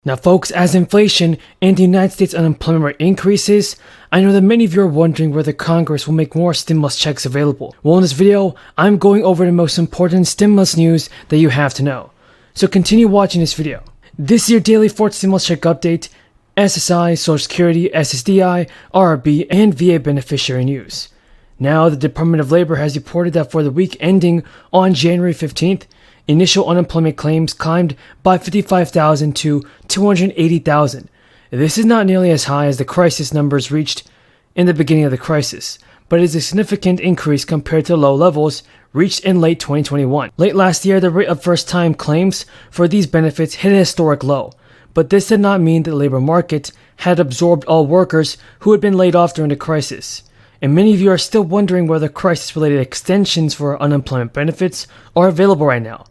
Now folks, as inflation and the United States unemployment rate increases, I know that many of you are wondering whether Congress will make more stimulus checks available. Well, in this video, I'm going over the most important stimulus news that you have to know. So continue watching this video. This is your daily fourth stimulus check update, SSI, Social Security, SSDI, RRB, and VA beneficiary news. Now, the Department of Labor has reported that for the week ending on January 15th, initial unemployment claims climbed by 55,000 to 280,000. This is not nearly as high as the crisis numbers reached in the beginning of the crisis, but it is a significant increase compared to low levels reached in late 2021. Late last year, the rate of first-time claims for these benefits hit a historic low, but this did not mean that the labor market had absorbed all workers who had been laid off during the crisis. And many of you are still wondering whether crisis-related extensions for unemployment benefits are available right now.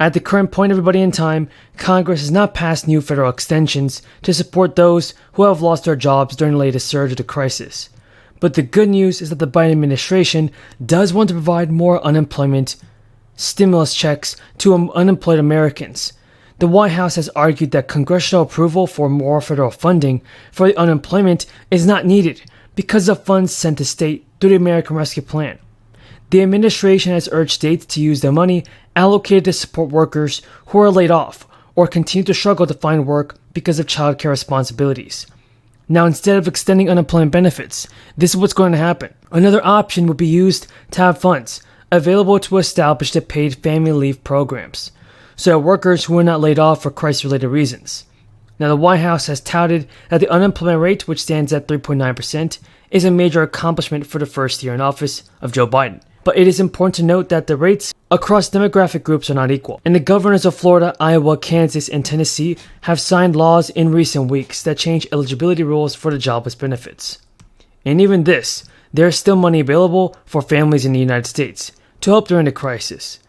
At the current point, everybody in time, Congress has not passed new federal extensions to support those who have lost their jobs during the latest surge of the crisis. But the good news is that the Biden administration does want to provide more unemployment stimulus checks to unemployed Americans. The White House has argued that congressional approval for more federal funding for the unemployment is not needed because of funds sent to state through the American Rescue Plan. The administration has urged states to use the money allocated to support workers who are laid off or continue to struggle to find work because of childcare responsibilities. Now, instead of extending unemployment benefits, this is what's going to happen. Another option would be used to have funds available to establish the paid family leave programs, so workers who are not laid off for crisis-related reasons. Now, the White House has touted that the unemployment rate, which stands at 3.9%, is a major accomplishment for the first year in office of Joe Biden. But it is important to note that the rates across demographic groups are not equal. And the governors of Florida, Iowa, Kansas, and Tennessee have signed laws in recent weeks that change eligibility rules for the jobless benefits. And even this, there is still money available for families in the United States to help during the crisis.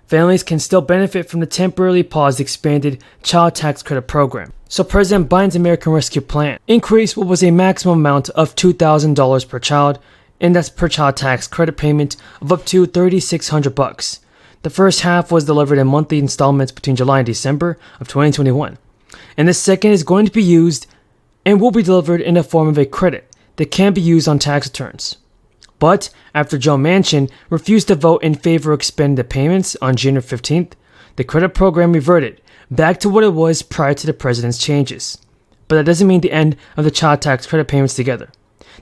Families can still benefit from the temporarily paused expanded child tax credit program. So President Biden's American Rescue Plan increased what was a maximum amount of $2,000 per child, and that's per child tax credit payment of up to $3,600. The first half was delivered in monthly installments between July and December of 2021. And the second is going to be used and will be delivered in the form of a credit that can be used on tax returns. But after Joe Manchin refused to vote in favor of expanding the payments on January 15th, the credit program reverted back to what it was prior to the president's changes. But that doesn't mean the end of the child tax credit payments together.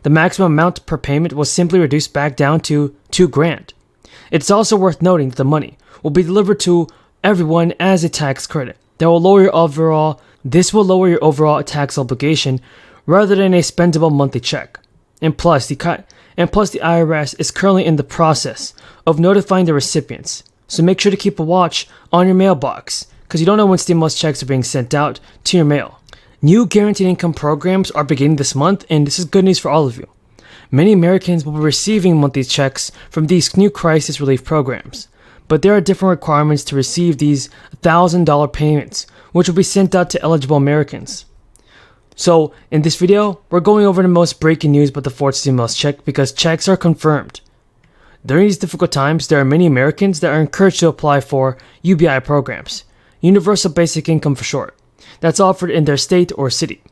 The maximum amount per payment was simply reduced back down to $2,000. It's also worth noting that the money will be delivered to everyone as a tax credit. This will lower your overall tax obligation rather than a spendable monthly check. And plus, the IRS is currently in the process of notifying the recipients. So make sure to keep a watch on your mailbox, because you don't know when stimulus checks are being sent out to your mail. New guaranteed income programs are beginning this month, and this is good news for all of you. Many Americans will be receiving monthly checks from these new crisis relief programs, but there are different requirements to receive these $1,000 payments, which will be sent out to eligible Americans. So, in this video, we're going over the most breaking news about the fourth stimulus check because checks are confirmed. During these difficult times, there are many Americans that are encouraged to apply for UBI programs, Universal Basic Income for short, that's offered in their state or city.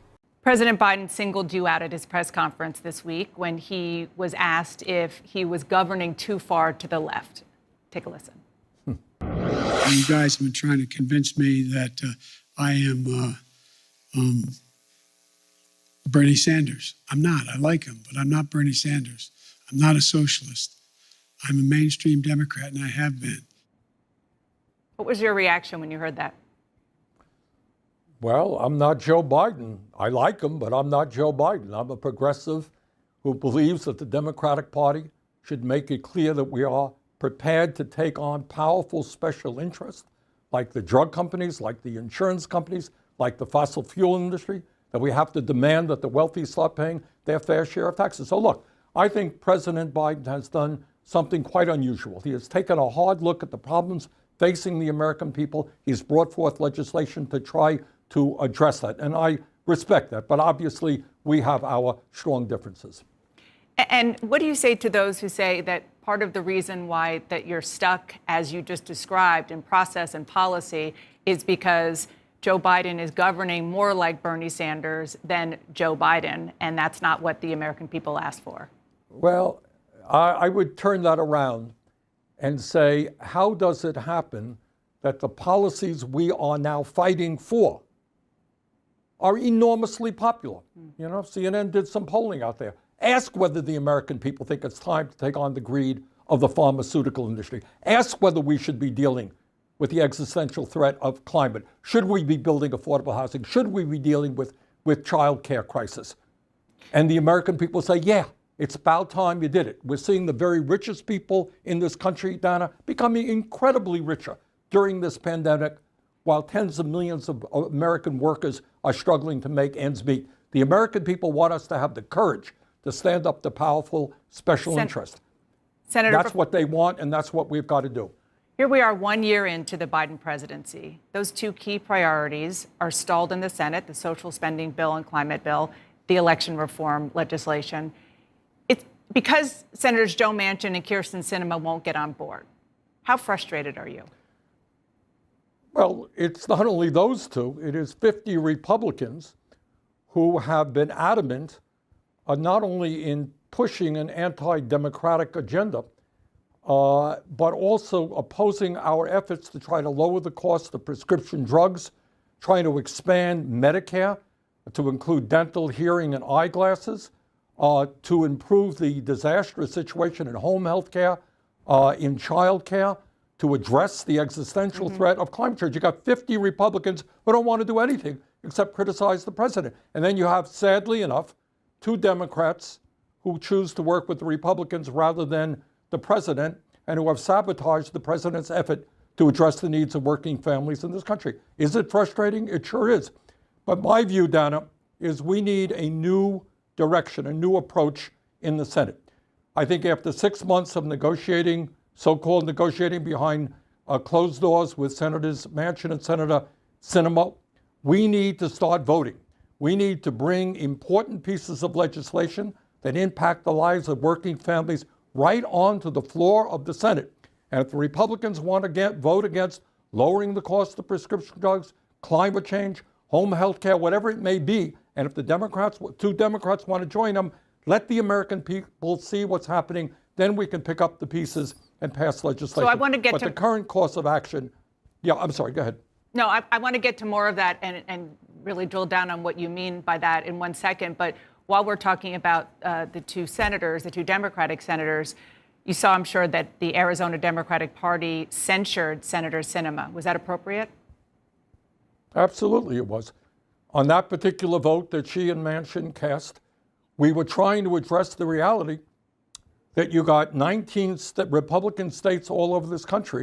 President Biden singled you out at his press conference this week when he was asked if he was governing too far to the left. Take a listen. You guys have been trying to convince me that I am Bernie Sanders. I'm not. I like him, but I'm not Bernie Sanders. I'm not a socialist. I'm a mainstream Democrat, and I have been. What was your reaction when you heard that? Well, I'm not Joe Biden. I like him, but I'm not Joe Biden. I'm a progressive who believes that the Democratic Party should make it clear that we are prepared to take on powerful special interests like the drug companies, like the insurance companies, like the fossil fuel industry, that we have to demand that the wealthy start paying their fair share of taxes. So look, I think President Biden has done something quite unusual. He has taken a hard look at the problems facing the American people. He's brought forth legislation to try to address that. And I respect that. But obviously, we have our strong differences. And what do you say to those who say that part of the reason why that you're stuck, as you just described, in process and policy is because Joe Biden is governing more like Bernie Sanders than Joe Biden, and that's not what the American people asked for. Well, I would turn that around and say, how does it happen that the policies we are now fighting for are enormously popular? You know, CNN did some polling out there. Ask whether the American people think it's time to take on the greed of the pharmaceutical industry. Ask whether we should be dealing with the existential threat of climate. Should we be building affordable housing? Should we be dealing with child care crisis? And the American people say, yeah, it's about time you did it. We're seeing the very richest people in this country, Dana, becoming incredibly richer during this pandemic, while tens of millions of American workers are struggling to make ends meet. The American people want us to have the courage to stand up to powerful special interest. Senator, that's what they want, and that's what we've got to do. Here we are 1 year into the Biden presidency. Those two key priorities are stalled in the Senate, the social spending bill and climate bill, the election reform legislation. It's because Senators Joe Manchin and Kyrsten Sinema won't get on board. How frustrated are you? Well, it's not only those two, it is 50 Republicans who have been adamant not only in pushing an anti-democratic agenda, but also opposing our efforts to try to lower the cost of prescription drugs, trying to expand Medicare to include dental, hearing, and eyeglasses, to improve the disastrous situation in home health care, in child care, to address the existential threat of climate change. You got 50 Republicans who don't want to do anything except criticize the president. And then you have, sadly enough, 2 Democrats who choose to work with the Republicans rather than the president, and who have sabotaged the president's effort to address the needs of working families in this country. Is it frustrating? It sure is. But my view, Dana, is we need a new direction, a new approach in the Senate. I think after 6 months of negotiating, so-called negotiating behind closed doors with Senators Manchin and Senator Sinema, we need to start voting. We need to bring important pieces of legislation that impact the lives of working families right onto the floor of the Senate. And if the Republicans want to vote against lowering the cost of prescription drugs, climate change, home health care, whatever it may be, and if the Democrats, 2 Democrats want to join them, let the American people see what's happening. Then we can pick up the pieces and pass legislation. So I want to get but the current course of action, yeah, I'm sorry, go ahead. No, I want to get to more of that and really drill down on what you mean by that in 1 second. But while we're talking about the 2 senators, the 2 Democratic senators, you saw, I'm sure, that the Arizona Democratic Party censured Senator Sinema. Was that appropriate? Absolutely it was. On that particular vote that she and Manchin cast, we were trying to address the reality that you got 19 Republican states all over this country